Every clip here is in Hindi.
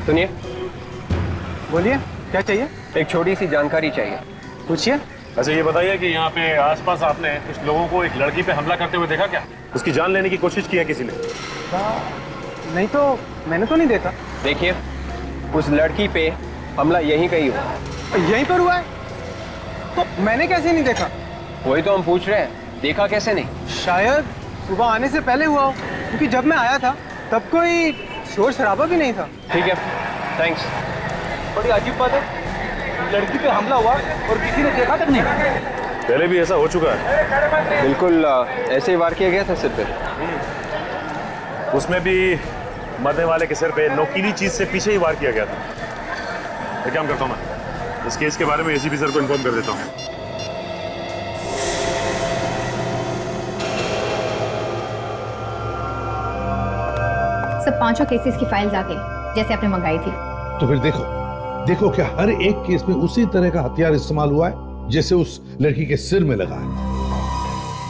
सुनिए। बोलिए, क्या चाहिए? एक छोटी सी जानकारी चाहिए। पूछिए। अच्छा ये बताइए कि यहाँ पे आसपास आपने कुछ लोगों को एक लड़की पे हमला करते हुए देखा क्या? उसकी जान लेने की कोशिश की है किसी ने? नहीं तो मैंने तो नहीं देखा। देखिए, उस लड़की पे हमला यहीं कहीं हुआ। यहीं पर हुआ है? तो मैंने कैसे नहीं देखा? वही तो हम पूछ रहे हैं, देखा कैसे नहीं? शायद सुबह आने से पहले हुआ हो, क्योंकि जब मैं आया था तब कोई शोर शराबा भी नहीं था। ठीक है, थैंक्स। बड़ी अजीब बात है, लड़की पे हमला हुआ और किसी ने देखा तक नहीं। पहले भी ऐसा हो चुका है। बिल्कुल ऐसे ही वार किया गया था सिर पे। उसमें भी मरने वाले के सिर पे नोकीली चीज से पीछे ही वार किया गया था। एक काम करता हूँ, मैं इस केस के बारे में एसीपी सर को इन्फॉर्म कर देता हूँ। सब 5 केसेस की फाइल्स आ गई जैसे आपने मंगाई थी। तो फिर देखो क्या हर एक केस में उसी तरह का हथियार इस्तेमाल हुआ है जैसे उस लड़की के सिर में लगा है।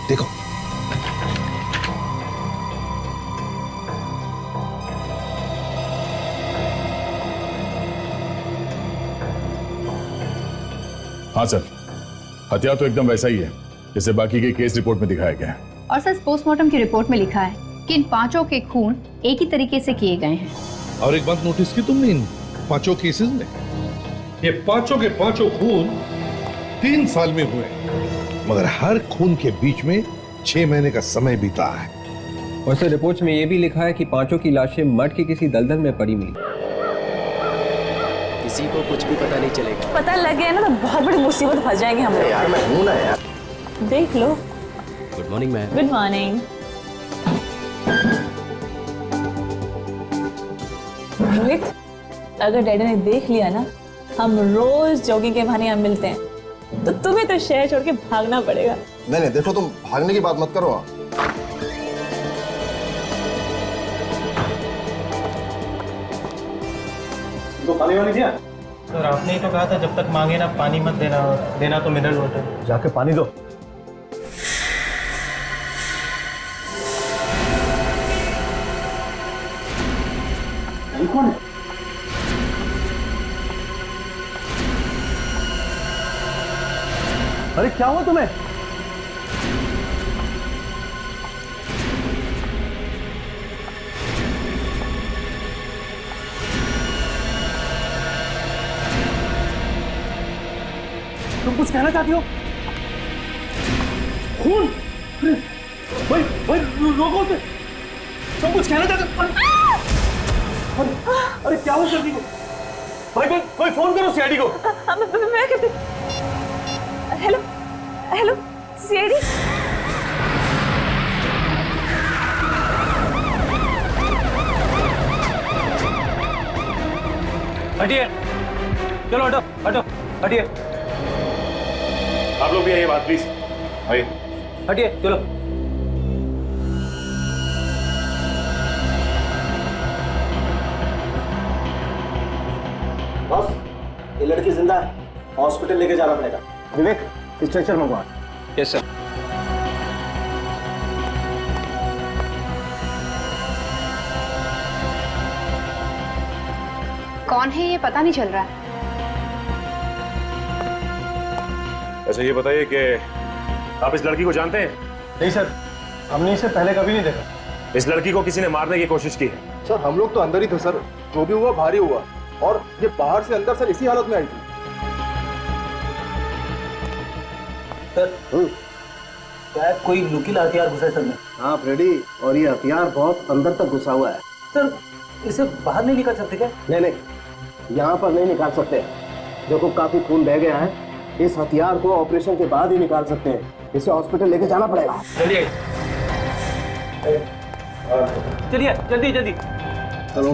देखो हाँ सर, हथियार तो एकदम वैसा ही है जैसे बाकी के केस रिपोर्ट में दिखाया गया है। और सर पोस्टमार्टम की रिपोर्ट में लिखा है कि इन 5 के खून एक ही तरीके से किए गए हैं। और एक बात नोटिस की तुमने इन 5 केसेस में, ये 5 के 5 खून 3 साल में हुए, मगर हर खून के बीच में 6 महीने का समय बीता है। और सर रिपोर्ट्स में ये भी लिखा है कि 5 की लाशें मठ के किसी दलदल में पड़ी मिली। किसी को कुछ भी पता नहीं चलेगा। पता लग गया ना तो बहुत बड़ी मुसीबत फंस जाएंगे हम लोग। यार मैं हूं ना यार। देख लो। Good morning ma'am. Good morning. Rohit, अगर डैडी ने देख लिया ना हम रोज जॉगिंग के बहाने यहाँ मिलते हैं, तो तुम्हें तो शहर छोड़ के भागना पड़ेगा। नहीं देखो, तुम भागने की बात मत करो। तो पानी वाली दिया? सर आपने ही तो कहा था जब तक मांगे ना पानी मत देना, देना तो मिनरल वाटर। जाके पानी दो। ये कौन है? अरे क्या हुआ तुम्हें? तुम कुछ कहना चाहती हो? खून? भाई भाई रोको उसे। तुम कुछ कहना चाहते हो? अरे क्या हुआ जल्दी को? भाई कोई फोन करो सीआईडी को। मैं कहती। Hello hello CID. हटिए, चलो हटो हटो हटिए। आप लोग भी आइए बात प्लीज। आइए। हटिए चलो। बॉस, ये लड़की जिंदा है, हॉस्पिटल लेके जाना पड़ेगा। विवेक, स्ट्रेचर मंगवा। Yes sir. कौन है ये पता नहीं चल रहा है। अच्छा ये बताइए कि आप इस लड़की को जानते हैं? नहीं सर, हमने इसे पहले कभी नहीं देखा। इस लड़की को किसी ने मारने की कोशिश की है। सर हम लोग तो अंदर ही थे सर, जो भी हुआ भारी हुआ, और ये बाहर से अंदर सर इसी हालत में आई थी। सर शायद कोई नुकीला हथियार घुसा है सर में। हाँ फ्रेडी, और ये हथियार बहुत अंदर तक घुसा हुआ है। सर इसे बाहर नहीं निकाल सकते क्या? नहीं, यहाँ पर नहीं निकाल सकते। देखो काफी खून बह गया है, इस हथियार को ऑपरेशन के बाद ही निकाल सकते हैं। इसे हॉस्पिटल लेके जाना पड़ेगा। चलिए चलिए, जल्दी जल्दी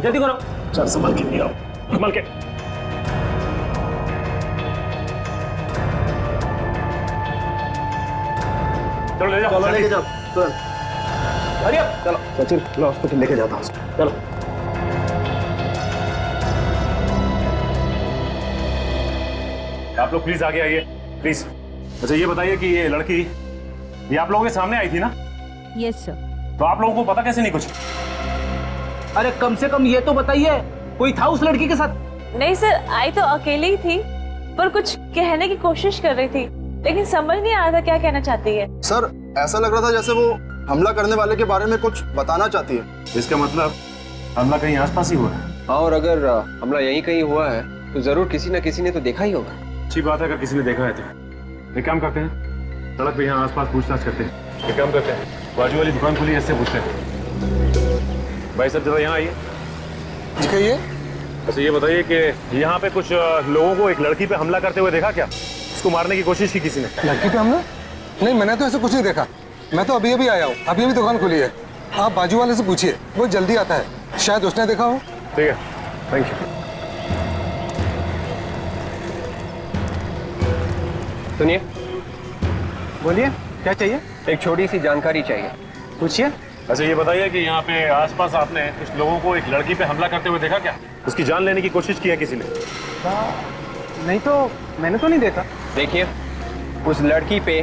जल्दी करो। चल संभल के, आओ संभल के। चलो ले जाओ, लेके जाओ। अरे चलो सचिन, मैं हॉस्पिटल लेके जाता हूँ। चलो। आप लोग प्लीज आगे आइए, प्लीज। अच्छा ये बताइए कि ये लड़की ये आप लोगों के सामने आई थी ना? Yes sir. तो आप लोगों को पता कैसे नहीं कुछ? अरे कम से कम ये तो बताइए कोई था उस लड़की के साथ? नहीं सर, आई तो अकेली ही थी, पर कुछ कहने की कोशिश कर रही थी, लेकिन समझ नहीं आ रहा था क्या कहना चाहती है। सर ऐसा लग रहा था जैसे वो हमला करने वाले के बारे में कुछ बताना चाहती है। इसका मतलब हमला कहीं आसपास ही हुआ है। हाँ, और अगर हमला यहीं कहीं हुआ है तो जरूर किसी न किसी ने तो देखा ही होगा। अच्छी बात है अगर किसी ने देखा है तो। एक काम करते हैं, सड़क पे यहाँ आसपास पूछताछ करते हैं। एक काम करते हैं, बाजू वाली दुकान खुली है, इससे पूछते हैं। भाई साहब जरा यहाँ आइए। कहिए। अच्छा ये बताइए कि यहाँ पे कुछ लोगों को एक लड़की पे हमला करते हुए देखा क्या? उसको मारने की कोशिश की किसी ने? लड़की पे हमला? नहीं, मैंने तो ऐसा कुछ नहीं देखा। मैं तो अभी अभी आया हूँ, अभी अभी दुकान खुली है। आप बाजू वाले से पूछिए, वो जल्दी आता है, शायद उसने देखा हो। ठीक है, थैंक यू। सुनिए, बोलिए, क्या चाहिए? एक छोटी सी जानकारी चाहिए। पूछिए। अच्छा ये बताइए कि यहाँ पे आसपास आपने कुछ लोगों को एक लड़की पे हमला करते हुए देखा क्या? उसकी जान लेने की कोशिश की है किसी ने? नहीं तो मैंने तो नहीं देखा। देखिए, उस लड़की पे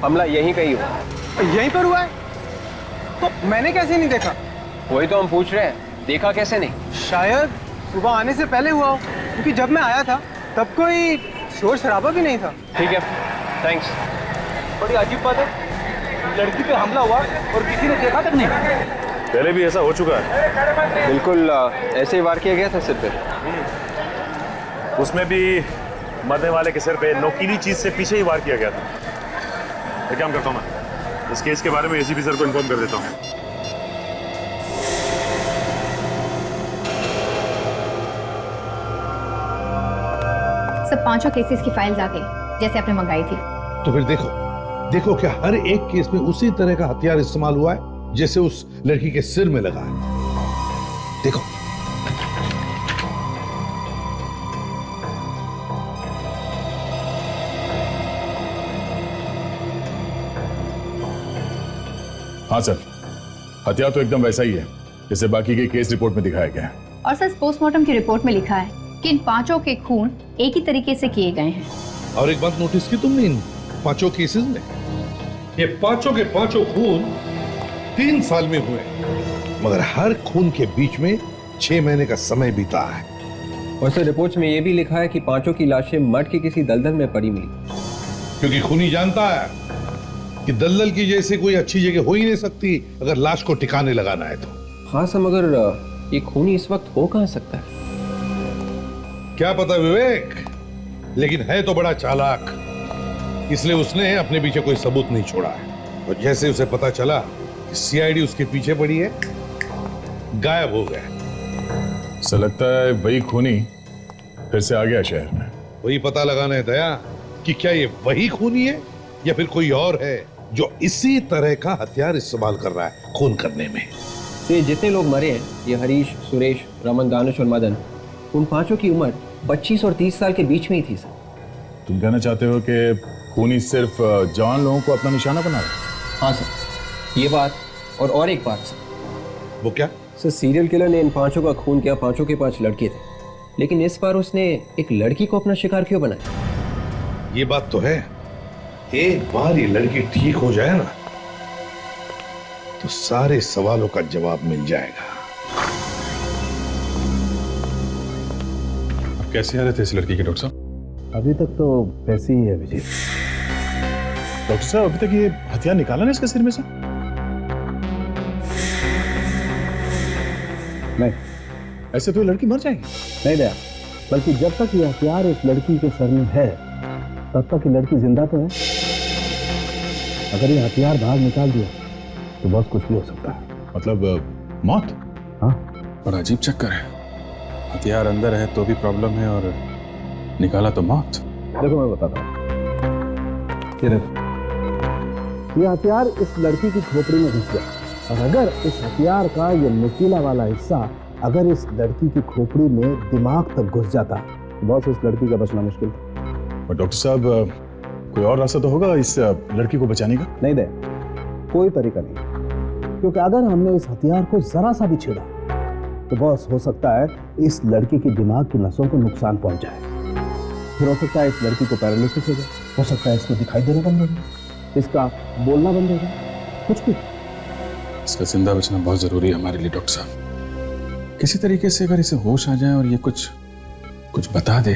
हमला यहीं कहीं हुआ। यहीं पर हुआ है तो मैंने कैसे नहीं देखा? वही तो हम पूछ रहे हैं, देखा कैसे नहीं? शायद सुबह आने से पहले हुआ हो, क्योंकि जब मैं आया था तब कोई शोर शराबा भी नहीं था। ठीक है, थैंक्स। बड़ी अजीब बात है, लड़की पे हमला हुआ और किसी ने देखा तक नहीं। पहले भी ऐसा हो चुका है। बिल्कुल ऐसे ही वार किया गया था सिर पे। उसमें भी मरने वाले के सिर पे नोकीली चीज से पीछे ही वार किया गया था। एक काम करता हूँ, मैं इस केस के बारे में एसीपी सर को इन्फॉर्म कर देता हूँ। सब पांचों केसेस की फाइल्स आ गई जैसे आपने मंगाई थी। तो फिर देखो, देखो क्या हर एक केस में उसी तरह का हथियार इस्तेमाल हुआ है जैसे उस लड़की के सिर में लगा है। देखो, हाँ सर, हथियार तो एकदम वैसा ही है जैसे बाकी के केस रिपोर्ट में दिखाया गया है। और सर पोस्टमार्टम की रिपोर्ट में लिखा है कि इन पांचों के खून एक ही तरीके से किए गए हैं। और एक बात नोटिस की तुमने इन पांचों केसेस में? ये पांचों के पांचों खून 3 साल में हुए, मगर हर खून के बीच में 6 महीने का समय बीता है। और सर रिपोर्ट्स में ये भी लिखा है कि पांचों की लाशें मठ के किसी दलदल में पड़ी मिली। क्योंकि खूनी जानता है कि दलदल की जैसे कोई अच्छी जगह हो ही नहीं सकती अगर लाश को ठिकाने लगाना है तो। हाँ सर, मगर ये खूनी इस वक्त हो कहाँ सकता है? क्या पता विवेक, लेकिन है तो बड़ा चालाक, इसलिए उसने अपने पीछे कोई सबूत नहीं छोड़ा है। और जैसे उसे पता चला कि सीआईडी उसके पीछे पड़ी है, गायब हो गया। ऐसा लगता है वही खूनी फिर से आ गया शहर में। वही पता लगाना है दया कि क्या ये वही खूनी है या फिर कोई और है जो इसी तरह का हथियार इस्तेमाल कर रहा है खून करने में। ये जितने लोग मरे हैं, ये हरीश, सुरेश, रमन, दानिश और मदन, उन पांचों की उम्र 25 और 30 साल के बीच में ही थी सर। तुम कहना चाहते हो कि खूनी सिर्फ जवान लोगों को अपना निशाना बना रहा है? हाँ सर, ये बात और एक बात सर। वो क्या? सर सीरियल किलर ने इन पांचों का खून किया, पांचों के 5 लड़के थे, लेकिन इस बार उसने एक लड़की को अपना शिकार क्यों बनाया? ये बात तो है, एक बार ये लड़की ठीक हो जाए ना तो सारे सवालों का जवाब मिल जाएगा। आप कैसे आ रहे थे इस लड़की के डॉक्टर साहब? अभी तक तो वैसे ही है विजय। डॉक्टर साहब अभी तक ये हथियार निकाला ना इसके सिर में से? नहीं, ऐसे तो ये लड़की मर जाएगी। नहीं दया, बल्कि जब तक ये हथियार इस लड़की के सर में है तब तक ये लड़की जिंदा तो है। अगर ये हथियार बाहर निकाल दिया तो बहुत कुछ भी हो सकता है। मतलब मौत? हाँ, बड़ा अजीब चक्कर है, हथियार अंदर है तो भी प्रॉब्लम है और निकाला तो मौत। देखो मैं बताता हूँ, ये हथियार इस लड़की की खोपड़ी में घुस गया, और अगर इस हथियार का ये नुकीला वाला हिस्सा अगर इस लड़की की खोपड़ी में दिमाग तक घुस जाता तो बहुत इस लड़की का बचना मुश्किल था। और डॉक्टर साहब कोई और रास्ता तो होगा इस लड़की को बचाने का? नहीं दे, कोई तरीका नहीं, क्योंकि अगर हमने इस हथियार को जरा सा भी छेड़ा तो बॉस हो सकता है इस लड़की के दिमाग की नसों को नुकसान पहुंच जाए। फिर हो सकता है इस लड़की को पैरालिसिस हो जाए, हो सकता है इसको दिखाई देना बंद हो जाए, इसका बोलना बंद हो जाए, कुछ भी। इसका जिंदा बचना बहुत जरूरी है हमारे लिए डॉक्टर साहब। किसी तरीके से अगर इसे होश आ जाए और ये कुछ कुछ बता दे,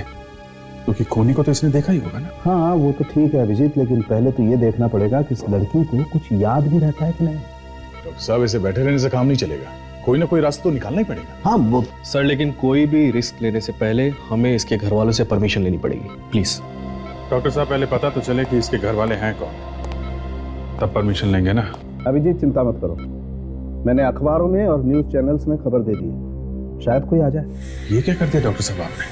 क्योंकि खूनी को तो इसने देखा ही होगा ना। हाँ वो तो ठीक है अभिजीत, लेकिन पहले तो ये देखना पड़ेगा कि इस लड़की को कुछ याद भी रहता है कि नहीं। डॉक्टर साहब, ऐसे बैठे रहने से काम नहीं चलेगा, कोई ना कोई रास्ता तो निकालना ही पड़ेगा। हाँ वो सर, लेकिन कोई भी रिस्क लेने से पहले हमें इसके घर वालों से परमिशन लेनी पड़ेगी, प्लीज। डॉक्टर साहब, पहले पता तो चले कि इसके घर वाले हैं कौन, तब परमिशन लेंगे ना। अभिजीत चिंता मत करो, मैंने अखबारों में और न्यूज चैनल्स में खबर दे दी है, शायद कोई आ जाए। ये क्या कर दिया डॉक्टर साहब आपने?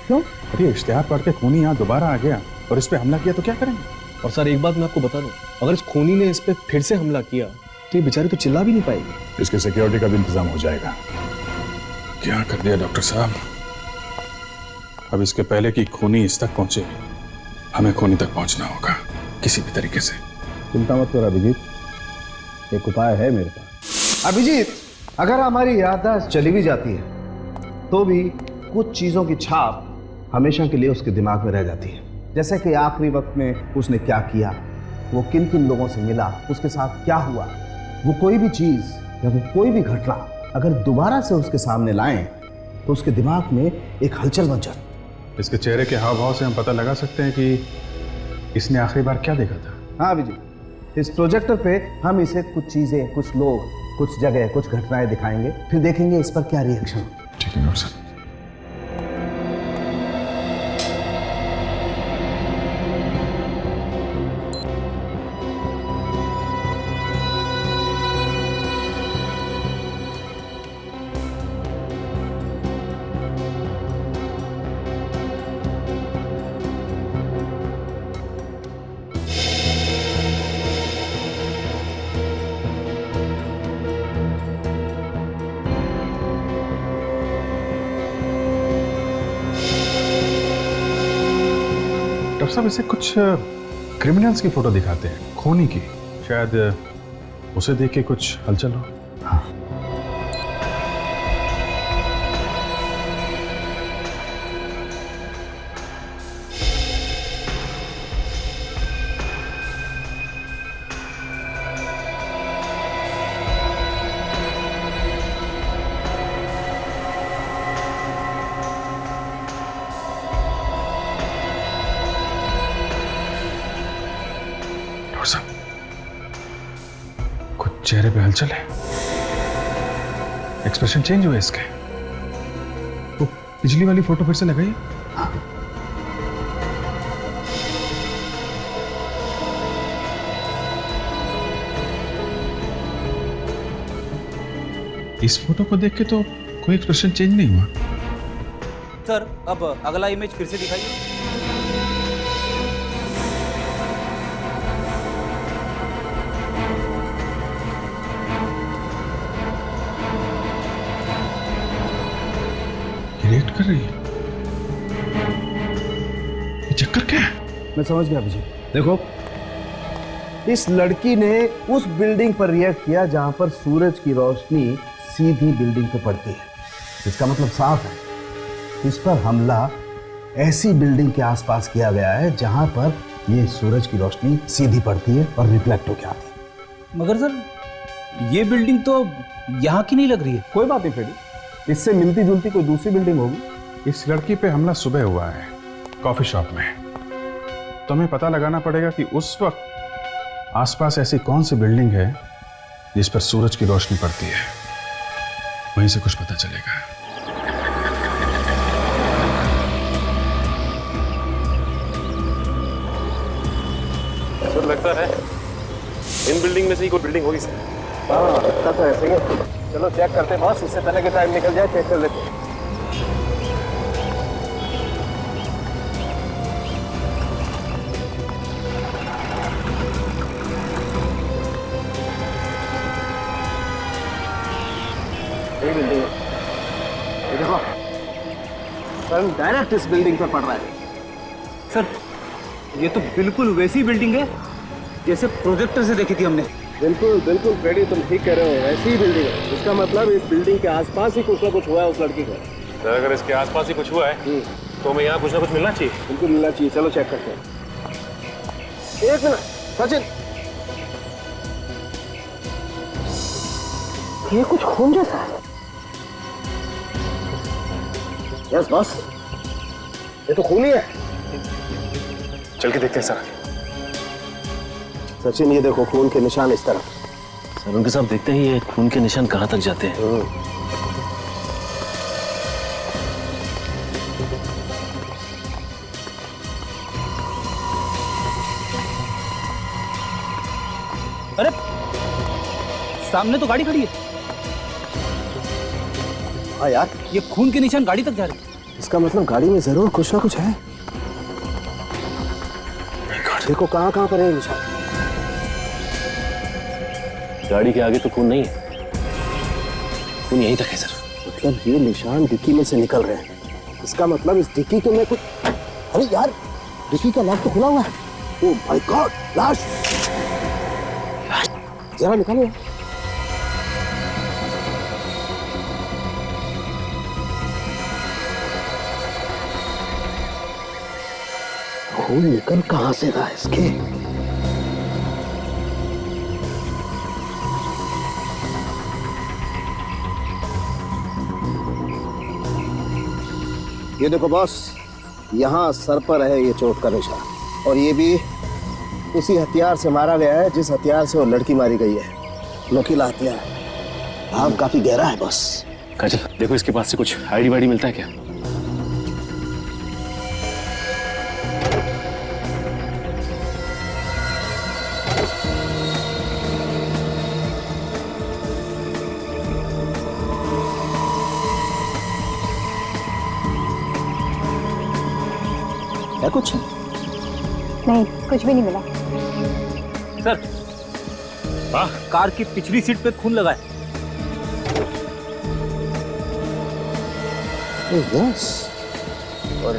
क्यों? अरे इश्तेहार पढ़ के खूनी यहाँ दोबारा आ गया और इस पे हमला किया तो क्या करेंगे? और सर एक बात मैं आपको बता दूं, अगर इस खूनी ने इस पे फिर से हमला किया तो ये बेचारी तो चिल्ला भी नहीं पाएगी। इसके सिक्योरिटी का भी इंतजाम हो जाएगा। क्या कर दिया डॉक्टर साहब? अब इसके पहले कि खूनी इस तक पहुंचे, हमें खूनी तक पहुंचना होगा किसी भी तरीके से। चिंता मत करो अभिजीत, एक उपाय है मेरे पास। अभिजीत, अगर हमारी याददाश्त चली भी जाती है तो भी कुछ चीजों की छाप हमेशा के लिए उसके दिमाग में रह जाती है। जैसे कि आखिरी वक्त में उसने क्या किया, वो किन किन लोगों से मिला, उसके साथ क्या हुआ, वो कोई भी चीज या वो कोई भी घटना अगर दोबारा से उसके सामने लाएं तो उसके दिमाग में एक हलचल मच जाती। इसके चेहरे के हाव भाव से हम पता लगा सकते हैं कि इसने आखिरी बार क्या देखा था। हाँ अभिजीत, इस प्रोजेक्टर पे हम इसे कुछ चीजें, कुछ लोग, कुछ जगह, कुछ घटनाएं दिखाएंगे, फिर देखेंगे इस पर क्या रिएक्शन। ठीक है डॉक्टर साहब। डॉक्टर साहब, इसे कुछ क्रिमिनल्स की फोटो दिखाते हैं, खूनी की, शायद उसे देख के कुछ हलचल हो। हाँ। कुछ चेहरे पे हलचल है, एक्सप्रेशन चेंज हुए इसके। वो पिछली वाली फोटो फिर से लगाइए। इस फोटो को देख के तो कोई एक्सप्रेशन चेंज नहीं हुआ। सर अब अगला इमेज फिर से दिखाइए। रिएक्ट कर रही है, ये चक्कर क्या है? मैं समझ गया अभिजीत। देखो, इस लड़की ने उस बिल्डिंग पर रिएक्ट किया जहां पर सूरज की रोशनी सीधी बिल्डिंग पे पड़ती है। इसका मतलब साफ है, इस पर हमला ऐसी बिल्डिंग के आसपास किया गया है जहां पर ये सूरज की रोशनी सीधी पड़ती है और रिफ्लेक्ट होकर आती है। मगर सर, ये बिल्डिंग तो यहाँ की नहीं लग रही है। कोई बात नहीं फ्रेडी, इससे मिलती जुलती कोई दूसरी बिल्डिंग होगी। इस लड़की पे हमला सुबह हुआ है कॉफी शॉप में, तो हमें पता लगाना पड़ेगा कि उस वक्त आसपास ऐसी कौन सी बिल्डिंग है जिस पर सूरज की रोशनी पड़ती है। वहीं से कुछ पता चलेगा। सर लगता है इन बिल्डिंग में से ही कोई बिल्डिंग होगी सर। हाँ लगता तो ऐसे ही है। चलो चेक करते हैं बॉस, इससे पहले कि टाइम निकल जाए, चेक कर लेते हैं। ये बिल्डिंग है, ये देखो सन डायरेक्ट इस बिल्डिंग पर पड़ रहा है। सर ये तो बिल्कुल वैसी बिल्डिंग है जैसे प्रोजेक्टर से देखी थी हमने। बिल्कुल बिल्कुल फ्रेडी, तुम ठीक कह रहे हो, ऐसी ही बिल्डिंग है। इसका मतलब इस बिल्डिंग के आसपास ही कुछ ना कुछ हुआ है उस लड़की का। सर अगर इसके आसपास ही कुछ हुआ है तो हमें यहाँ कुछ ना कुछ मिलना चाहिए। बिल्कुल मिलना चाहिए, चलो चेक करते हैं। एक मिनट सचिन, ये कुछ खून जैसा है। यस बॉस, ये तो खून ही है। चल के देखते हैं सर। सचिन ये देखो खून के निशान इस तरफ। सर उनके साथ देखते ही ये खून के निशान कहाँ तक जाते हैं। अरे सामने तो गाड़ी खड़ी है। हाँ यार, ये खून के निशान गाड़ी तक जा रहे हैं। इसका मतलब गाड़ी में जरूर कुछ ना कुछ है। देखो कहाँ कहाँ पर है निशान। गाड़ी के आगे तो खून नहीं है, खून यहीं तक है सर। मतलब ये निशान डिक्की में से निकल रहे हैं। इसका मतलब इस डिक्की के में कुछ। अरे यार, डिक्की का लॉक तो खुला हुआ है। ओह माय गॉड, लाश। जरा निकालो। खून निकल कहां से रहा है इसके? ये देखो बॉस, यहाँ सर पर है ये चोट का निशान, और ये भी उसी हथियार से मारा गया है जिस हथियार से वो लड़की मारी गई है। नुकीला हथियार। घाव काफी गहरा है बॉस। काजल देखो इसके पास से कुछ आईडी वाईडी मिलता है क्या? है कुछ? नहीं, कुछ भी नहीं मिला। सर कार की पिछली सीट पे खून लगा है। यस, और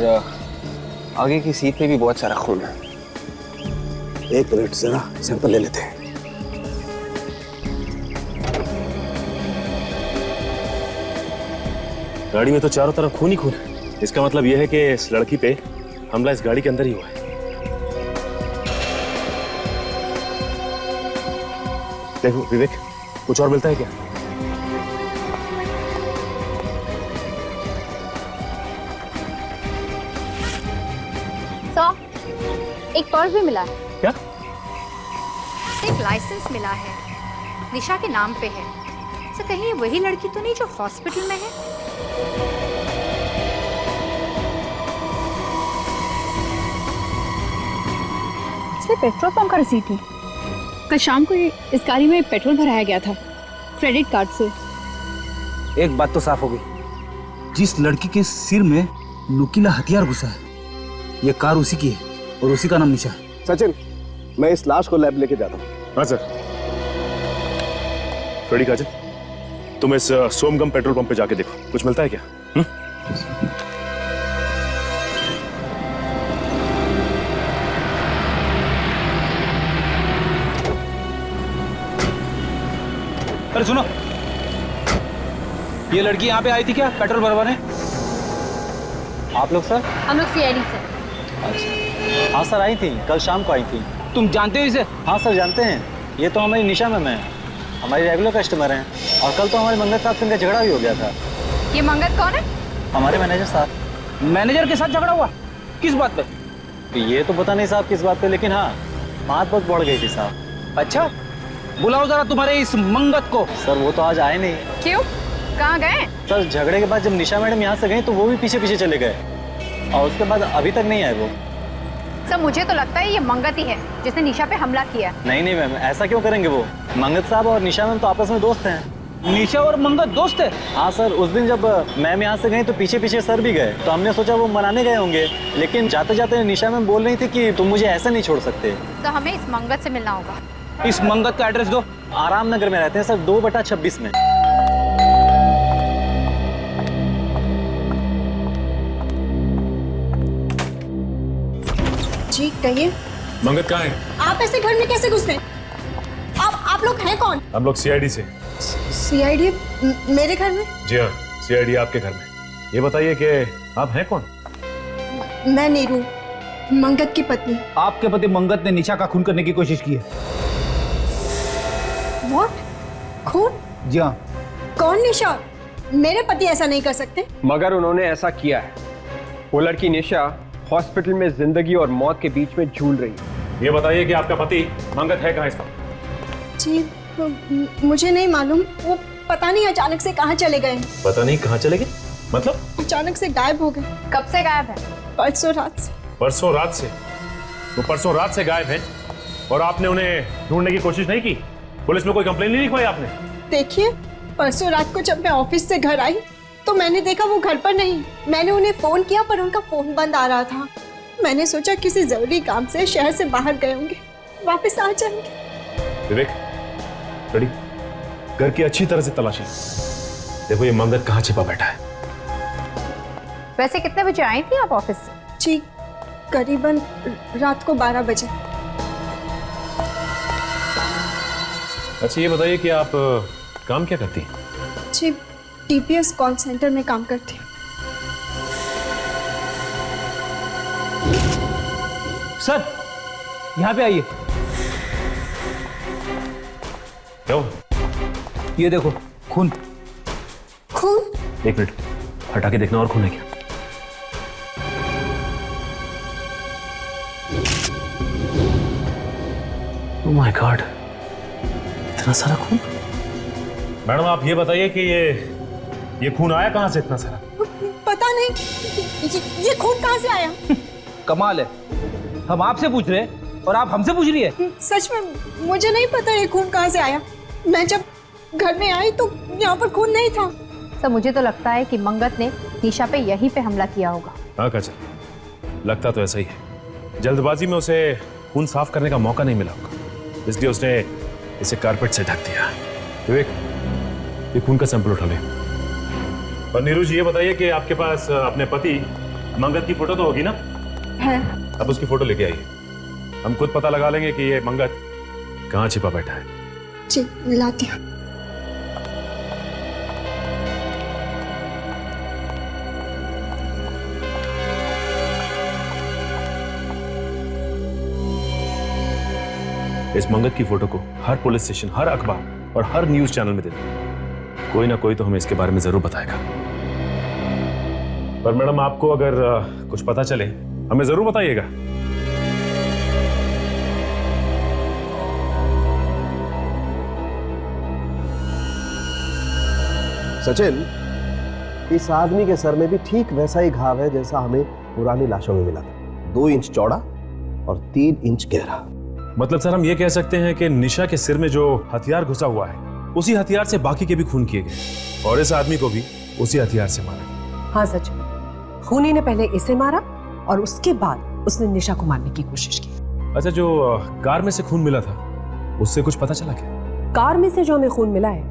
आगे की सीट पे भी बहुत सारा खून है। एक मिनट, जरा सैंपल ले लेते हैं। गाड़ी में तो चारों तरफ खून ही खून है। इसका मतलब यह है कि इस लड़की पे हमला इस गाड़ी के अंदर ही हुआ है। देखो विवेक, कुछ और मिलता है क्या? एक पर्स भी मिला है। क्या? एक लाइसेंस मिला है, निशा के नाम पे है। सर कहीं ये वही लड़की तो नहीं जो हॉस्पिटल में है? इसमें पेट्रोल पंप का रसीद है। कल शाम को इस गाड़ी में पेट्रोल भराया गया था क्रेडिट कार्ड से। एक बात तो साफ हो गई, जिस लड़की के सिर में नुकीला हथियार घुसा है, ये कार उसी की है और उसी का नाम निशा है। सचिन, मैं इस लाश को लैब लेके जाता हूँ। हाँ सर। फ्रेडी, काजल तुम इस सोमगम पेट्रोल पंप पे जाके देखो, कुछ मिलता है क्या? अरे सुनो, ये लड़की यहाँ पे आई थी क्या पेट्रोल भरवाने? आप लोग सर? हम लोग सीआईडी से। हाँ सर, आई थी, कल शाम को आई थी। तुम जानते हो इसे? हाँ सर जानते हैं, ये तो हमारी निशा मैम है, हमारी रेगुलर कस्टमर हैं। और कल तो हमारे मंगत साहब से इनका झगड़ा भी हो गया था। ये मंगत कौन है? हमारे मैनेजर साहब। मैनेजर के साथ झगड़ा हुआ? किस बात पे? ये तो पता नहीं साहब किस बात पे, लेकिन हाँ बात बहुत बढ़ गई थी साहब। अच्छा, बुलाओ जरा तुम्हारे इस मंगत को। सर वो तो आज आए नहीं। क्यों, कहाँ गए? सर झगड़े के बाद जब निशा मैडम यहाँ से गई तो वो भी पीछे पीछे चले गए, और उसके बाद अभी तक नहीं आए वो। सर मुझे तो लगता है ये मंगत ही है जिसने निशा पे हमला किया। नहीं नहीं मैम, ऐसा क्यों करेंगे वो? मंगत साहब और निशा मैम तो आपस में दोस्त हैं। निशा और मंगत दोस्त है? हाँ सर, उस दिन जब मैम यहाँ से गई तो पीछे पीछे सर भी गए, तो हमने सोचा वो मनाने गए होंगे, लेकिन जाते जाते निशा मैम बोल रही थी कि तुम मुझे ऐसे नहीं छोड़ सकते। तो हमें इस मंगत से मिलना होगा। इस मंगत का एड्रेस दो। आराम नगर में रहते हैं सर, 2/26 में। जी कहिए। मंगत कहाँ है? आप ऐसे घर में कैसे घुसे? आप लोग हैं कौन? हम लोग सीआईडी से। सीआईडी मेरे घर में? जी हाँ, सीआईडी आपके घर में। ये बताइए कि आप हैं कौन? मैं नीरू, मंगत की पत्नी। आपके पति मंगत ने निशा का खून करने की कोशिश की है। What? खून? जी हाँ। कौन निशा? मेरे पति ऐसा नहीं कर सकते। मगर उन्होंने ऐसा किया है। वो लड़की निशा हॉस्पिटल में जिंदगी और मौत के बीच में झूल रही है। ये बताइए कि आपका पति मंगत है कहाँ इस वक्त? जी मुझे नहीं मालूम, वो पता नहीं अचानक से कहाँ चले गए। पता नहीं कहाँ चले गए? मतलब? अचानक से गायब हो गए। कब से गायब है? परसों रात से। परसों रात से? वो परसों रात से गायब है और आपने उन्हें ढूंढने की कोशिश नहीं की? पुलिस में कोई कंप्लेन नहीं लिखवाई आपने? देखिए, परसों रात को जब मैं ऑफिस से घर आई तो मैंने देखा वो घर पर नहीं। मैंने उन्हें फोन किया पर उनका फोन बंद आ रहा था। मैंने सोचा किसी जरूरी काम से शहर से बाहर गए होंगे, वापस आ जाएंगे। विवेक, रेडी? घर की अच्छी तरह से तलाशी। देखो ये मंगत कहाँ छिपा बैठा है। वैसे कितने बजे आई थी आप ऑफिस से? जी करीबन रात को 12 बजे। अच्छा ये बताइए कि आप काम क्या करती हैं? जी TPS कॉल सेंटर में काम करती हूँ। सर यहाँ पे आइए। क्या हुआ? ये देखो खून। खून? एक मिनट हटा के देखना और खून है क्या? ओह माय गॉड, इतना सारा खून। मैडम आप ये बताइए कि ये खून आया कहाँ से इतना सारा? पता नहीं, ये खून कहाँ से आया? कमाल है, हम आपसे पूछ रहे हैं और आप हमसे पूछ रही है। सच में मुझे नहीं पता ये खून कहाँ से आया। मैं जब घर में आई तो यहाँ पर खून नहीं था। सर मुझे तो लगता है कि मंगत ने निशा पे यहीं पे हमला किया होगा। हाँ काजल, लगता तो ऐसा ही है। जल्दबाजी में उसे खून साफ करने का मौका नहीं मिला होगा, इसलिए उसने इसे कारपेट से ढक दिया। विवेक, ये खून का सैंपल उठा ले। और नीरू जी ये बताइए कि आपके पास अपने पति मंगत की फोटो तो होगी ना? है। अब उसकी फोटो लेके आइए, हम खुद पता लगा लेंगे कि ये मंगत कहाँ छिपा बैठा है। जी लाती हूँ। इस मंगत की फोटो को हर पुलिस स्टेशन, हर अखबार और हर न्यूज चैनल में दे दो। कोई ना कोई तो हमें इसके बारे में जरूर बताएगा। पर मैडम आपको अगर कुछ पता चले हमें जरूर बताइएगा। सचिन, इस आदमी के सर में भी ठीक वैसा ही घाव है जैसा हमें पुरानी लाशों में मिला था। 2 इंच चौड़ा और 3 इंच गहरा। मतलब सर हम ये कह सकते हैं कि निशा के सिर में जो हथियार घुसा हुआ है उसी हथियार से बाकी के भी खून किए गए और इस आदमी को भी उसी हथियार से मारा गया। हाँ सच, खूनी ने पहले इसे मारा और उसके बाद उसने निशा को मारने की कोशिश की। अच्छा, जो कार में से खून मिला था उससे कुछ पता चला क्या? कार में से जो हमें खून मिला है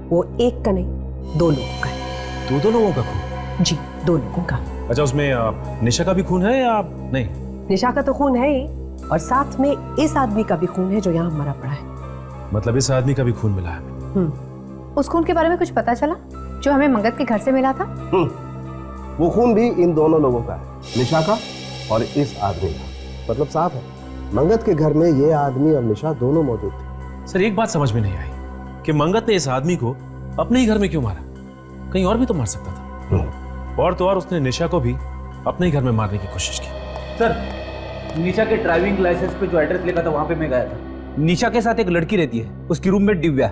वो एक का नहीं 2 लोगों का है। 2 लोगों का खून? जी 2 लोगों का। अच्छा, उसमें निशा का भी खून है या नहीं? निशा का तो खून है ही और साथ में इस आदमी का भी खून है जो यहाँ मरा पड़ा है। मतलब इस आदमी का भी खून मिला है? उस खून के बारे में कुछ पता चला जो हमें मंगत के घर से मिला था? वो खून भी इन दोनों लोगों का है, निशा का और इस आदमी का। मतलब साफ है, मंगत के घर में ये आदमी और निशा दोनों मौजूद थे। सर एक बात समझ में नहीं आई कि मंगत ने इस आदमी को अपने ही घर में क्यों मारा? कहीं और भी तो मार सकता था। और तो और उसने निशा को भी अपने ही घर में मारने की कोशिश की। सर निशा के ड्राइविंग लाइसेंस पे जो एड्रेस लिखा था वहां पे मैं गया था। निशा के साथ एक लड़की रहती है, उसकी रूममेट दिव्या,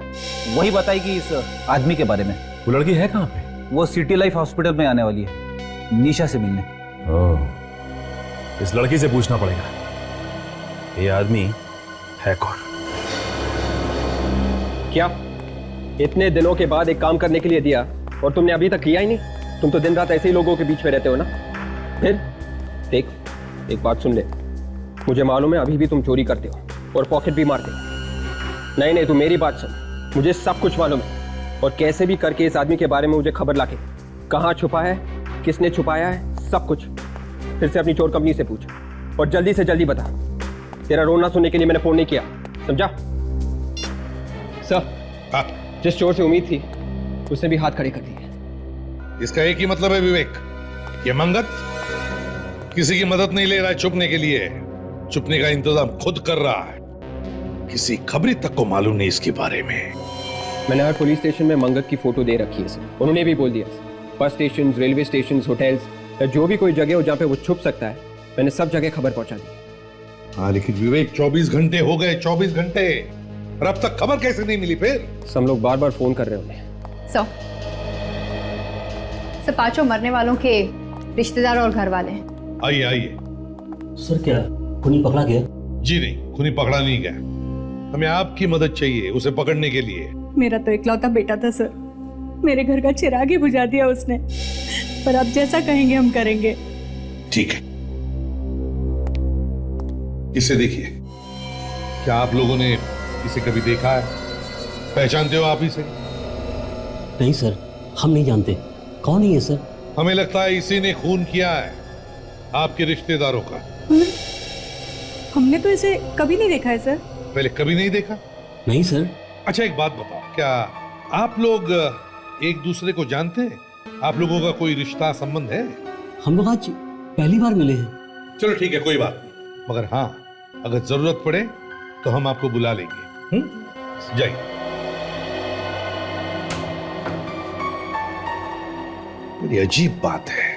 वही बताएगी इस आदमी के बारे में। वो लड़की है कहाँ पे? वो सिटी लाइफ हॉस्पिटल में आने वाली है निशा से मिलने। इस लड़की से पूछना पड़ेगा ये आदमी है कौन। क्या इतने दिनों के बाद एक काम करने के लिए दिया और तुमने अभी तक किया ही नहीं? तुम तो दिन रात ऐसे ही लोगों के बीच में रहते हो ना। फिर देख, एक बात सुन ले, मुझे मालूम है अभी भी तुम चोरी करते हो और पॉकेट भी मारते हो। नहीं तू मेरी बात सुन, मुझे सब कुछ मालूम है और कैसे भी करके इस आदमी के बारे में मुझे खबर लाके कहाँ छुपा है, किसने छुपाया है, सब कुछ फिर से अपनी चोर कंपनी से पूछ और जल्दी से जल्दी बता। तेरा रोना सुनने के लिए मैंने फोन नहीं किया, समझा? सर, जिस चोर से उम्मीद थी उसने भी हाथ खड़े कर दिए। इसका एक ही मतलब है विवेक, ये मंगत किसी की मदद नहीं ले रहा है छुपने के लिए, छुपने का इंतजाम खुद कर रहा है। किसी खबरी तक को मालूम नहीं इसके बारे में। मैंने हर पुलिस स्टेशन में मंगत की फोटो दे रखी है सर। उन्होंने भी बोल दिया bus station, railway station, hotels या जो भी कोई जगह हो जहाँ पे वो छुप सकता है, मैंने सब जगह खबर पहुंचा दी। हाँ लेकिन विवेक 24 घंटे हो गए, 24 घंटे, और अब तक खबर कैसे नहीं मिली फिर? सब लोग बार बार फोन कर रहे होंगे। सर पांचों मरने वालों के रिश्तेदार और घर वाले हैं। आइए आइए। सर क्या खूनी पकड़ा गया? जी नहीं, खूनी पकड़ा नहीं गया। हमें आपकी मदद चाहिए उसे पकड़ने के लिए। मेरा तो इकलौता बेटा था सर, मेरे घर का चिराग ही बुझा दिया उसने, पर आप जैसा कहेंगे हम करेंगे। ठीक है, इसे देखिए। क्या आप लोगों ने इसे कभी देखा है? पहचानते हो आप इसे? नहीं सर, हम नहीं जानते। कौन है ये सर? हमें लगता है इसी ने खून किया है आपके रिश्तेदारों का। हमने तो इसे कभी नहीं देखा है सर। पहले कभी नहीं देखा? नहीं सर। अच्छा एक बात बताओ, क्या आप लोग एक दूसरे को जानते हैं? आप लोगों का कोई रिश्ता संबंध है? हम लोग आज पहली बार मिले हैं। चलो ठीक है, कोई बात नहीं, मगर हाँ अगर जरूरत पड़े तो हम आपको बुला लेंगे। जाइए। बड़ी अजीब बात है,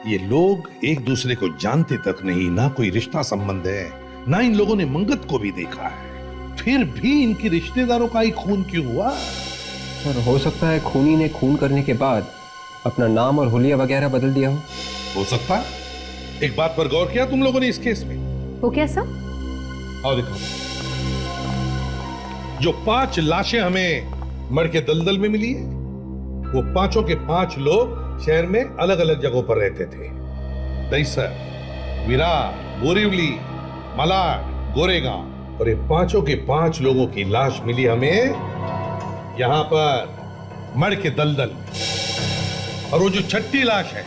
ये लोग एक दूसरे को जानते तक नहीं, ना कोई रिश्ता संबंध है, ना इन लोगों ने मंगत को भी देखा है, फिर भी इनके रिश्तेदारों का ही खून क्यों हुआ? और हो सकता है खूनी ने खून करने के बाद अपना नाम और हुलिया वगैरह बदल दिया हो सकता है। एक बात पर गौर किया तुम लोगों ने इस केस में? वो क्या सर? और देखो, जो 5 लाशें हमें मर के दलदल में मिली है, वो पांचों के 5 लोग शहर में अलग अलग जगहों पर रहते थे। दहीसर, विरार, बोरीवली, मलाड, गोरेगांव, और ये पांचों के 5 लोगों की लाश मिली हमें यहां पर मर के दलदल में। और वो जो 6ठी लाश है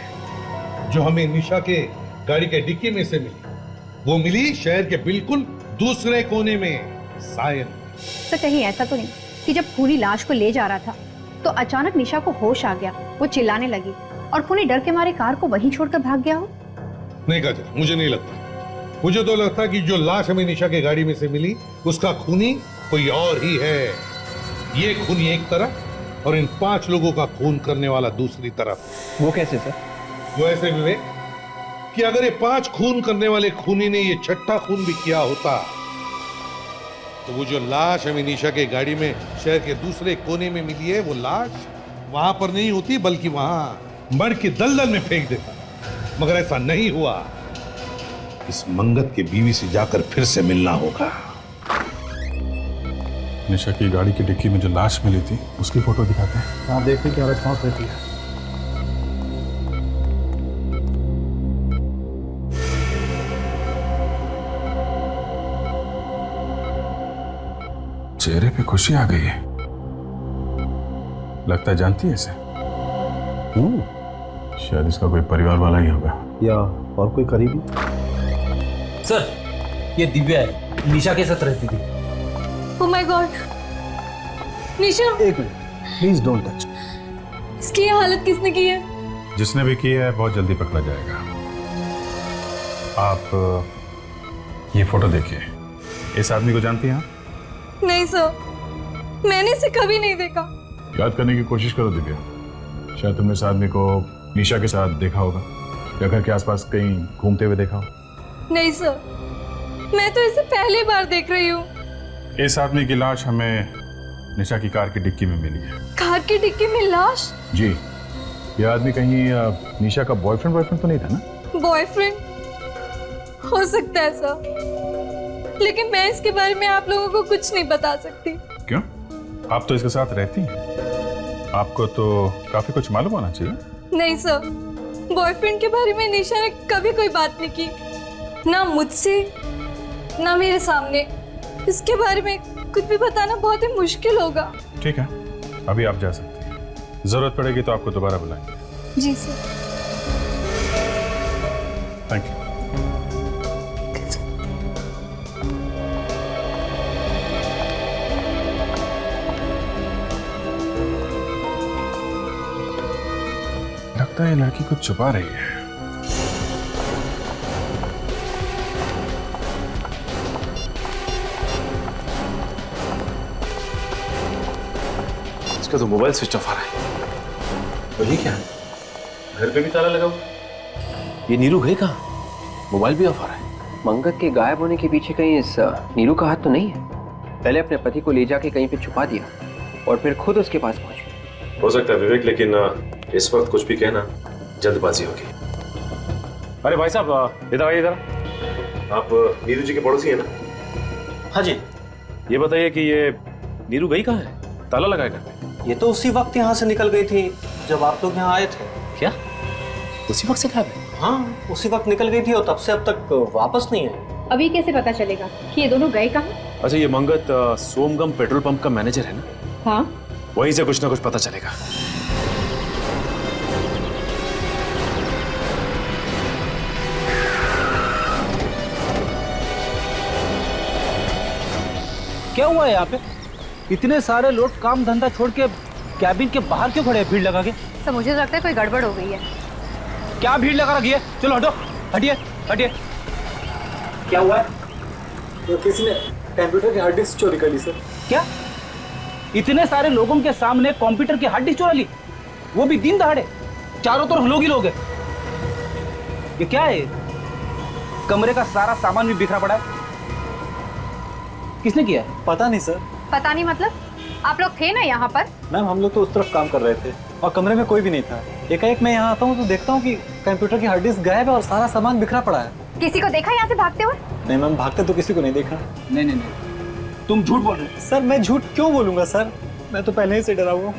जो हमें निशा के गाड़ी के डिक्की में से मिली, वो मिली शहर के बिल्कुल दूसरे कोने में, सायन। सर कहीं ऐसा तो नहीं कि जब खूनी लाश को ले जा रहा था तो अचानक निशा को होश आ गया, वो चिल्लाने लगी और खूनी डर के मारे कार को वहीं छोड़कर भाग गया हो? नहीं काजल, मुझे नहीं लगता। मुझे तो लगता कि जो लाश हमें निशा के गाड़ी में से मिली उसका खूनी कोई और ही है। ये खूनी एक तरफ और इन 5 लोगों का खून करने वाला दूसरी तरफ। वो कैसे सर? वो ऐसे विवेक कि अगर ये 5 खून करने वाले खूनी ने ये 6ठा खून भी किया होता तो वो जो लाश हमें निशा के गाड़ी में शहर के दूसरे कोने में मिली है, वो लाश वहां पर नहीं होती बल्कि वहां मर के दलदल में फेंक देता। मगर ऐसा नहीं हुआ। इस मंगत के बीवी से जाकर फिर से मिलना होगा। निशा की गाड़ी की डिक्की में जो लाश मिली थी उसकी फोटो दिखाते हैं। हाँ देखते क्या रिस्पॉन्स रहती है। चेहरे पे खुशी आ गई है, लगता है जानती है इसे। शायद इसका कोई परिवार वाला ही होगा या और कोई करीबी। सर ये दिव्या है, निशा के साथ रहती थी। ओह माय गॉड, निशा। एक मिनट प्लीज डोंट टच। इसकी ये हालत किसने की है? जिसने भी किया है बहुत जल्दी पकड़ा जाएगा। आप ये फोटो देखिए, इस आदमी को जानती हैं आप? नहीं सर, मैंने इसे कभी नहीं देखा। याद करने की कोशिश करो दिव्या, शायद तुमने इस आदमी को निशा के साथ देखा होगा या घर के आसपास कहीं घूमते हुए देखा हो। नहीं सर, मैं तो इसे पहली बार देख रही हूँ। इस आदमी की लाश हमें निशा की कार की डिक्की में मिली है। कार की डिक्की में लाश? जी, यह आदमी कहीं निशा का बॉयफ्रेंड तो नहीं था ना? बॉयफ्रेंड हो सकता है सर, लेकिन मैं इसके बारे में आप लोगों को कुछ नहीं बता सकती। क्यों? आप तो इसके साथ रहती हैं, आपको तो काफी कुछ मालूम होना चाहिए। नहीं सर, बॉयफ्रेंड के बारे में निशा ने कभी कोई बात नहीं की, ना मुझसे ना मेरे सामने। इसके बारे में कुछ भी बताना बहुत ही मुश्किल होगा। ठीक है, अभी आप जा सकते हैं, जरूरत पड़ेगी तो आपको दोबारा बुलाएंगे। जी सर। Thank you. लगता है ये लड़की कुछ छुपा रही है। इसका तो मोबाइल स्विच ऑफ आ रहा है। और ये क्या है? घर पे भी ताला लगा हुआ। ये नीरू गई कहाँ? मोबाइल भी ऑफ आ रहा है। मंगत के गायब होने के पीछे कहीं इस नीरू का हाथ तो नहीं है? पहले अपने पति को ले जाके कहीं पे छुपा दिया और फिर खुद उसके पास पहुंची। हो सकता है विवेक, लेकिन इस वक्त कुछ भी कहना जल्दबाजी होगी। अरे भाई साहब, इधर आइए। इधर आप नीरू जी के पड़ोसी हैं ना? हाँ जी। ये बताइए कि ये नीरू गई कहाँ है? ताला लगाया घर पे? ये तो उसी वक्त यहाँ से निकल गई थी जब आप लोग यहाँ आए थे। क्या उसी वक्त से गायब है? हाँ, उसी वक्त निकल गई थी और तब से अब तक वापस नहीं आई। अभी कैसे पता चलेगा कि ये दोनों गए कहाँ? अच्छा, ये मंगत सोमगम पेट्रोल पंप का मैनेजर है ना? हाँ। वहीं से कुछ ना कुछ पता चलेगा। क्या हुआ है यहाँ पे? इतने सारे लोग काम धंधा छोड़ के कैबिन के बाहर क्यों खड़े हैं भीड़ लगा के? तो मुझे तो लगता है कोई गड़बड़ हो गई है। क्या भीड़ लगा रखी है? चलो हटो, हटिए हटिए। क्या हुआ है? तो किसी ने कंप्यूटर की हार्ड डिस्क चोरी कर ली सर। क्या? इतने सारे लोगों के सामने कंप्यूटर की हार्ड डिस्क चुरा ली, वो भी दिन दहाड़े? चारों तरफ लोग ही लोग हैं। ये क्या है? कमरे का सारा सामान भी बिखरा पड़ा है। किसने किया है? पता नहीं सर। पता नहीं मतलब? आप लोग थे ना यहाँ पर? मैम, हम लोग तो उस तरफ काम कर रहे थे और कमरे में कोई भी नहीं था। एकाएक मैं यहाँ आता हूँ तो देखता हूँ कि कंप्यूटर की हार्ड डिस्क गायब है और सारा सामान बिखरा पड़ा है। किसी को देखा यहाँ से भागते हुए? नहीं मैम, भागते तो किसी को नहीं देखा। नहीं नहीं नहीं, तुम झूठ बोल रहे हो। सर, मैं झूठ क्यों बोलूंगा सर? मैं तो पहले ही से डरा हुआ।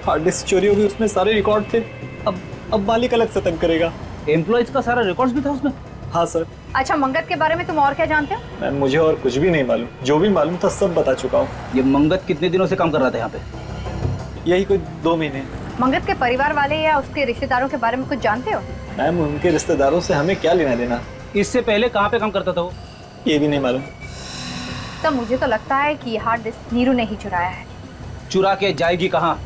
हार्ड डिस्क चोरी होगी, उसमें सारे रिकॉर्ड थे। अब मालिक अलग से तंग करेगा। एम्प्लॉइज का सारा रिकॉर्ड्स भी था उसमें? हाँ सर। अच्छा, मंगत के बारे में तुम और क्या जानते हो? मैम, मुझे और कुछ भी नहीं मालूम। जो भी मालूम था सब बता चुका हूँ। ये मंगत कितने दिनों से काम कर रहा था यहाँ पे? यही कोई 2 महीने। मंगत के परिवार वाले या उसके रिश्तेदारों के बारे में कुछ जानते हो? मैम, उनके रिश्तेदारों से हमें क्या लेना देना? इससे पहले कहाँ पे काम करता था वो? ये भी नहीं मालूम। तो मुझे तो लगता है कि हार्ड डिस्क नीरू ने ही चुराया है। चुरा के जाएगी कहाँ?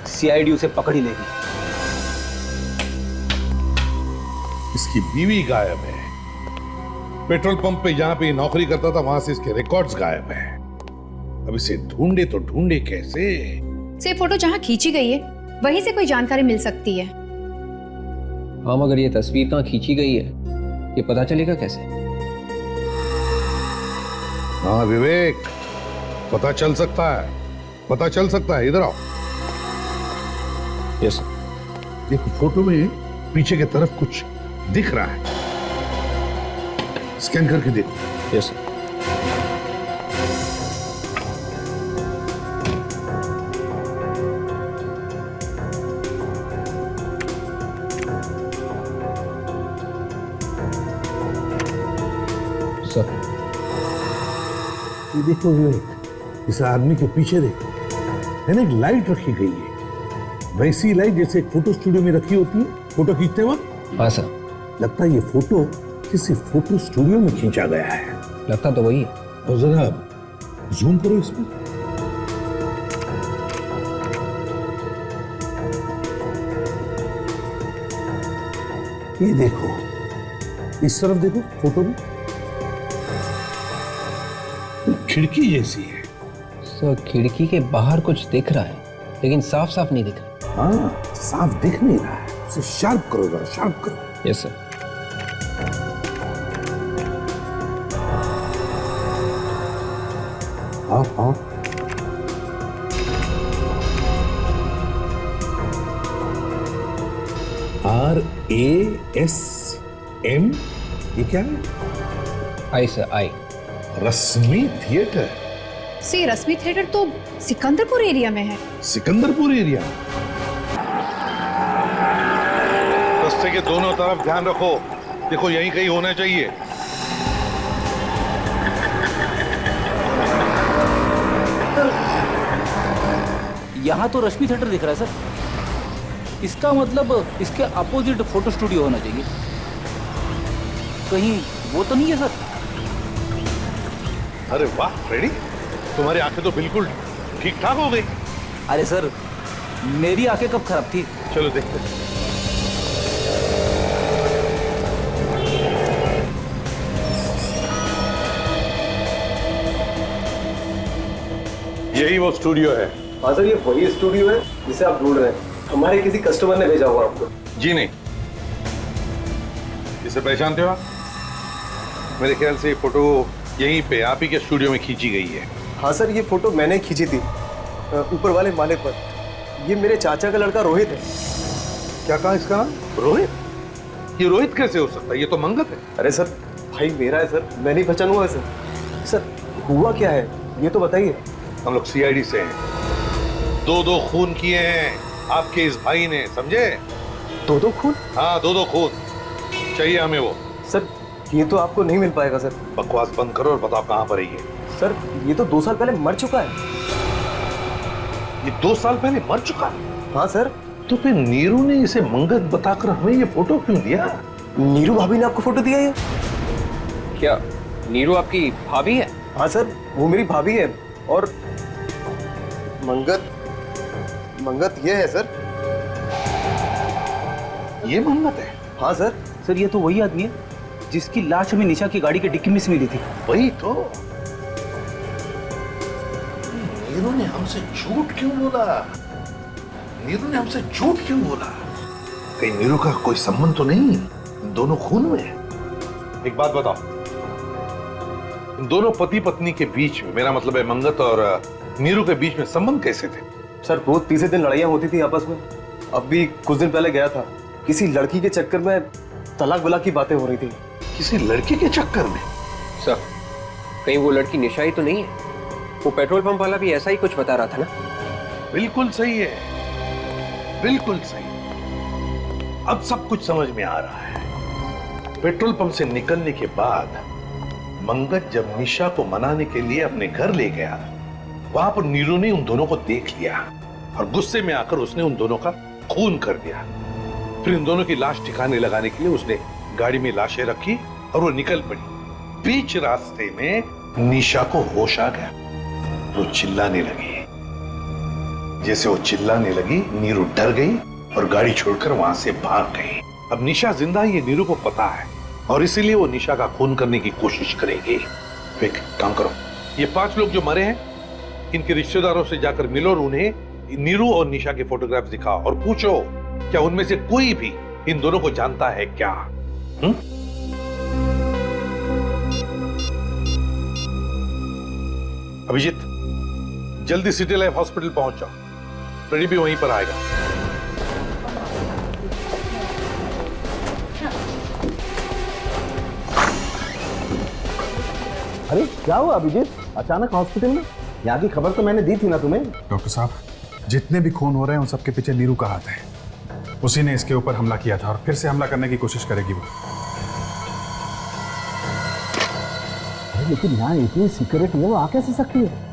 सीआईडी उसे पकड़ ही लेगी। इसकी बीवी गायब है। पेट्रोल पंप पे जहां पे ये नौकरी करता था वहां से इसके रिकॉर्ड्स गायब हैं। अब इसे ढूंढे तो ढूंढे कैसे? से फोटो जहाँ खींची गई है वहीं से कोई जानकारी मिल सकती है। हाँ, मगर ये तस्वीर कहाँ खींची गई है ये पता चलेगा कैसे? हाँ विवेक, पता चल सकता है, पता चल सकता है। इधर आओ। Yes sir. देखो, फोटो में पीछे की तरफ कुछ दिख रहा है। स्कैन करके देखो। Yes sir. सर, ये देखो विवेक, इस आदमी के पीछे देखो, है ना, एक लाइट रखी गई है। वैसी लाइट जैसे एक फोटो स्टूडियो में रखी होती है फोटो खींचते वक्त। हाँ सर। लगता है ये फोटो किसी फोटो स्टूडियो में खींचा गया है। लगता तो वही है। और जरा जूम करो इसमें। ये देखो, इस तरफ देखो फोटो में खिड़की जैसी है। सर, खिड़की के बाहर कुछ दिख रहा है लेकिन साफ साफ नहीं दिख रहा। हाँ, साफ दिख नहीं रहा है। उसे शार्प करो जरा, शार्प करो। Yes sir. हाँ हाँ, RASM, ये क्या है? आई सर, आई। रश्मि थिएटर। सी रश्मि थिएटर तो सिकंदरपुर एरिया में है। सिकंदरपुर एरिया। रास्ते के दोनों तरफ ध्यान रखो, देखो यहीं कहीं होना चाहिए। यहाँ तो रश्मि थिएटर दिख रहा है सर। इसका मतलब इसके अपोजिट फोटो स्टूडियो होना चाहिए। कहीं वो तो नहीं है सर? अरे वाह फ्रेडी, तुम्हारी आंखें तो बिल्कुल ठीक ठाक हो गई। अरे सर, मेरी आंखें कब खराब थी? चलो देखते हैं। यही वो स्टूडियो है हाँ सर, ये वही स्टूडियो है जिसे आप ढूंढ रहे हैं। हमारे किसी कस्टमर ने भेजा हुआ आपको। जी नहीं। इसे पहचानते हो आप? मेरे ख्याल से ये फोटो यहीं पे आप ही के स्टूडियो में खींची गई है। हाँ सर, ये फोटो मैंने खींची थी ऊपर वाले माले पर। ये मेरे चाचा का लड़का रोहित है। क्या कहा इसका नाम? रोहित? ये रोहित कैसे हो सकता है? ये तो मंगत है। अरे सर, भाई मेरा है सर, मैं नहीं पहचानूंगा सर। सर हुआ क्या है ये तो बताइए। हम लोग सीआईडी से हैं। 2 खून किए हैं आपके इस भाई ने, समझे? 2 खून? हाँ, 2 खून चाहिए हमें वो। सर ये तो आपको नहीं मिल पाएगा सर। बकवास बंद करो और बताओ कहाँ पर है ये। सर ये तो 2 साल पहले मर चुका है। ये 2 साल पहले मर चुका है? हाँ सर। तो फिर नीरू ने इसे मंगत बताकर हमें ये फोटो क्यों दिया? नीरू भाभी ने आपको फोटो दिया ये? क्या नीरू आपकी भाभी है? हाँ सर, वो मेरी भाभी है। और मंगत ये है सर। ये मंगत है? हाँ सर। सर ये तो वही आदमी है जिसकी लाश हमें निशा की गाड़ी के डिक्की में से मिली थी। वही तो। नीरू ने हमसे झूठ क्यों बोला? नीरू ने हमसे झूठ क्यों बोला? कहीं नीरू का कोई संबंध तो नहीं इन दोनों खून में? एक बात बताओ, इन दोनों पति पत्नी के बीच में, मेरा मतलब है मंगत और नीरू के बीच में संबंध कैसे थे? सर रोज तीसरे दिन लड़ाइयां होती थी आपस में। अब भी कुछ दिन पहले गया था, किसी लड़की के चक्कर में तलाक वलाक की बातें हो रही थी। किसी लड़की के चक्कर में? सर कहीं वो लड़की निशा ही तो नहीं है? वो पेट्रोल पंप वाला भी ऐसा ही कुछ बता रहा था ना? बिल्कुल सही है, बिल्कुल सही। अब सब कुछ समझ में आ रहा है। पेट्रोल पंप से निकलने के बाद मंगत जब निशा को मनाने के लिए अपने घर ले गया, वहां पर नीरू ने उन दोनों को देख लिया और गुस्से में आकर उसने उन दोनों का खून कर दिया। फिर इन दोनों की लाश ठिकाने लगाने के लिए उसने गाड़ी में लाशें रखी और वो निकल पड़ी। बीच रास्ते में निशा को होश आ गया। वो चिल्लाने लगी। जैसे वो चिल्लाने लगी, नीरू डर गई और गाड़ी छोड़कर वहां से भाग गई। अब निशा जिंदा है ये नीरू को पता है और इसीलिए वो निशा का खून करने की कोशिश करेगी। एक काम करो, ये 5 लोग जो मरे हैं इनके रिश्तेदारों से जाकर मिलो और उन्हें नीरू और निशा के फोटोग्राफ दिखाओ और पूछो क्या उनमें से कोई भी इन दोनों को जानता है क्या? अभिजीत, जल्दी सिटी लाइफ हॉस्पिटल पहुंच जाओ। फ्रेडी भी वहीं पर आएगा। अरे क्या हुआ अभिजीत, अचानक हॉस्पिटल में? यहाँ की खबर तो मैंने दी थी ना तुम्हें। डॉक्टर साहब, जितने भी खून हो रहे हैं उन सबके पीछे नीरू का हाथ है। उसी ने इसके ऊपर हमला किया था और फिर से हमला करने की कोशिश करेगी वो। अरे लेकिन यहाँ इतनी सिक्योरिटी है, वो आ कैसे सकती है?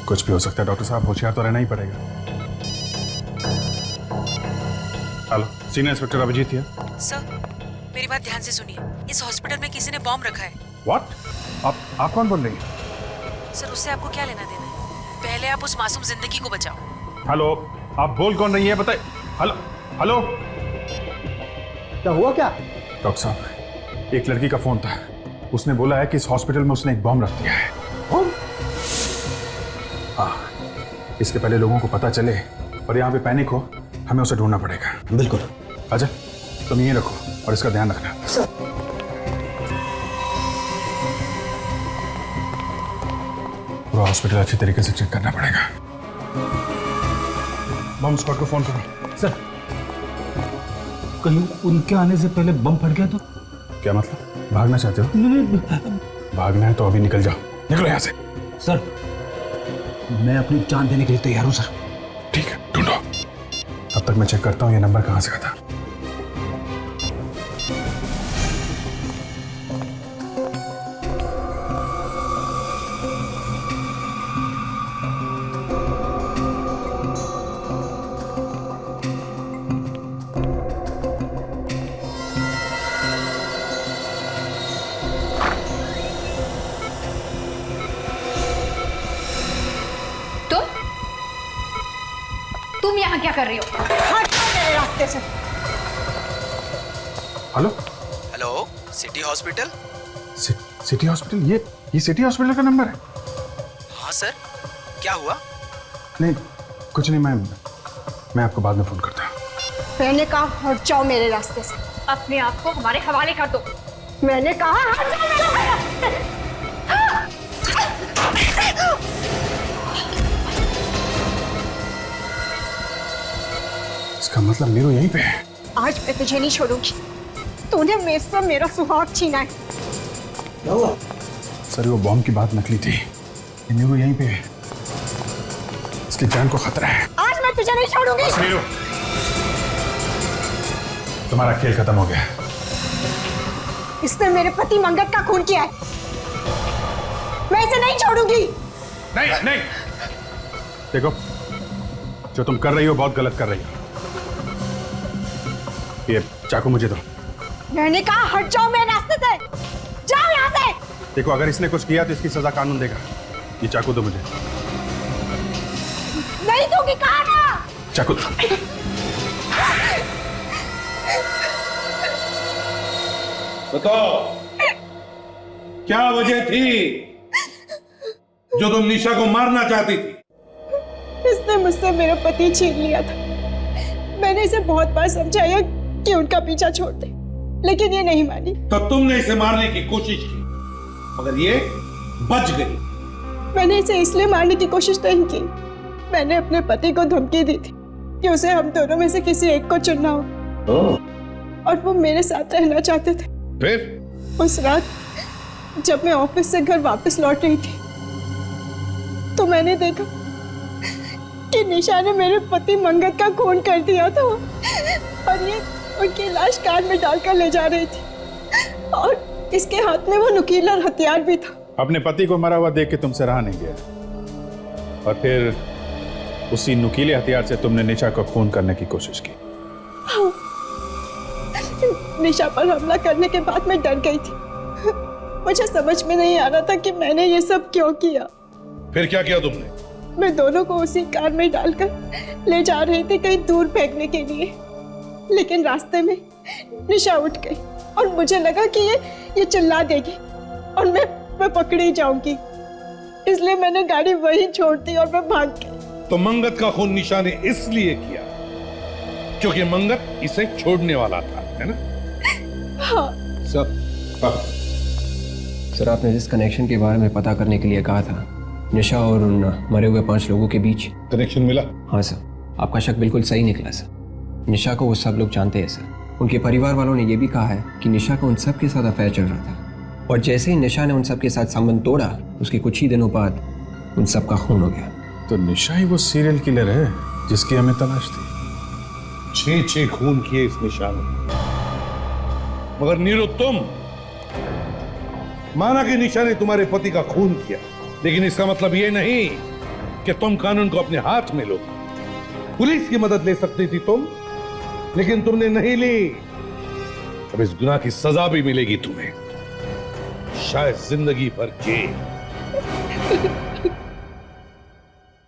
कुछ भी हो सकता है डॉक्टर साहब, होशियार तो रहना ही पड़ेगा। हेलो, सीनियर इंस्पेक्टर अभिजीत है। सर मेरी बात ध्यान से सुनिए, इस हॉस्पिटल में किसी ने बॉम्ब रखा है। व्हाट? आप कौन बोल रही हैं? सर उससे आपको क्या लेना देना है? पहले आप उस मासूम जिंदगी को बचाओ। हेलो, आप बोल कौन रही है बताइए। हेलो हेलो, क्या हुआ क्या? डॉक्टर साहब, एक लड़की का फोन था, उसने बोला है कि इस हॉस्पिटल में उसने एक बॉम्ब रख दिया है। हाँ, इसके पहले लोगों को पता चले और यहाँ पे पैनिक हो, हमें उसे ढूंढना पड़ेगा। बिल्कुल। अजय तुम ये रखो और इसका ध्यान रखना। पूरा हॉस्पिटल अच्छी तरीके से चेक करना पड़ेगा। बम स्क्वाड को फोन करो। सर कहीं उनके आने से पहले बम फट गया तो? क्या मतलब, भागना चाहते हो? भागना है तो अभी निकल जाओ, निकलो यहाँ से। सर मैं अपनी जान देने के लिए तैयार हूँ सर। ठीक है, ढूंढो। तब तक मैं चेक करता हूँ ये नंबर कहाँ से आता। तुम यहाँ क्या कर रही हो? हट मेरे रास्ते से। Hello hello, city hospital? City hospital? ये सिटी हॉस्पिटल का नंबर है? हाँ सर, क्या हुआ? नहीं कुछ नहीं, मैं आपको बाद में फोन करता हूँ। मैंने कहा हट जाओ मेरे रास्ते से। अपने आप को हमारे हवाले कर दो। मैंने कहा हट जाओ मेरे इसका मतलब नीरू यहीं पे है। आज मैं तुझे नहीं छोड़ूंगी। तूने मेरे से मेरा सुहाग छीना है। क्या हुआ? सर वो बॉम्ब की बात नकली थी। नीरू यहीं पे है, इसकी जान को खतरा है। आज मैं तुझे नहीं छोड़ूंगी। नीरू, तुम्हारा खेल खत्म हो गया। इसने मेरे पति मंगत का खून किया है। मैं इसे नहीं छोड़ूंगी। नहीं नहीं, देखो जो तुम कर रही हो बहुत गलत कर रही हो। ये चाकू मुझे दो। मैंने कहा हट जाओ मेरे रास्ते से। जाओ यहाँ से। देखो अगर इसने कुछ किया तो इसकी सजा कानून देगा। ये चाकू दो मुझे। नहीं दूंगी, कहा ना। चाकू दो। बताओ क्या वजह थी जो तुम निशा को मारना चाहती थी? इसने मुझसे मेरा पति छीन लिया था। मैंने इसे बहुत बार समझाया कि उनका पीछा छोड़ दे, लेकिन ये नहीं मानी। तो तुमने इसे मारने की कोशिश की, मगर ये बच गई। मैंने इसे इसलिए मारने की कोशिश नहीं की। मैंने अपने पति को धमकी दी थी कि उसे हम दोनों में से किसी एक को चुनना हो, और वो मेरे साथ रहना चाहते थे। फिर उस रात जब मैं ऑफिस से घर वापस लौट रही थी तो मैंने देखा कि निशा ने मेरे पति मंगत का खून कर दिया था, और ये उनकी लाश कार में डालकर ले जा रही थी, और इसके हाथ में वो नुकीला हथियार भी था। अपने पति को मरा हुआ देख के तुमसे रहा नहीं गया, और फिर उसी नुकीले हथियार से तुमने निशा को खून करने की कोशिश की। हाँ। निशा पर हमला करने के बाद मैं डर गई थी। मुझे समझ में नहीं आ रहा था कि मैंने ये सब क्यों किया। फिर क्या किया तुमने? मैं दोनों को उसी कार में डालकर ले जा रही थी कहीं दूर फेंकने के लिए, लेकिन रास्ते में निशा उठ गई और मुझे लगा कि ये चिल्ला देगी और मैं पकड़ी जाऊंगी, इसलिए मैंने गाड़ी वहीं छोड़ दी और मैं भाग गई। तो मंगत का खून निशा ने इसलिए किया क्योंकि मंगत इसे छोड़ने वाला था, है ना? हाँ। सर आपने जिस कनेक्शन के बारे में पता करने के लिए कहा था, निशा और उन मरे हुए 5 लोगों के बीच कनेक्शन मिला? हाँ सर, आपका शक बिल्कुल सही निकला सर। निशा को वो सब लोग जानते हैं सर। उनके परिवार वालों ने यह भी कहा है कि निशा का उन सब के साथ अफेयर चल रहा था, और जैसे ही निशा ने उन सब के साथ संबंध तोड़ा, उसके कुछ ही दिनों बाद उन सब का खून हो गया। तो निशा ही वो सीरियल किलर है जिसकी हमें तलाश थी। 6 खून किए इस निशा ने। मगर नीरू, तुम माना कि निशा ने तुम्हारे पति का खून किया, लेकिन इसका मतलब ये नहीं कि तुम कानून को अपने हाथ में लो। पुलिस की मदद ले सकती थी तुम, लेकिन तुमने नहीं ली। अब इस गुनाह की सजा भी मिलेगी तुम्हें, शायद जिंदगी भर जेल।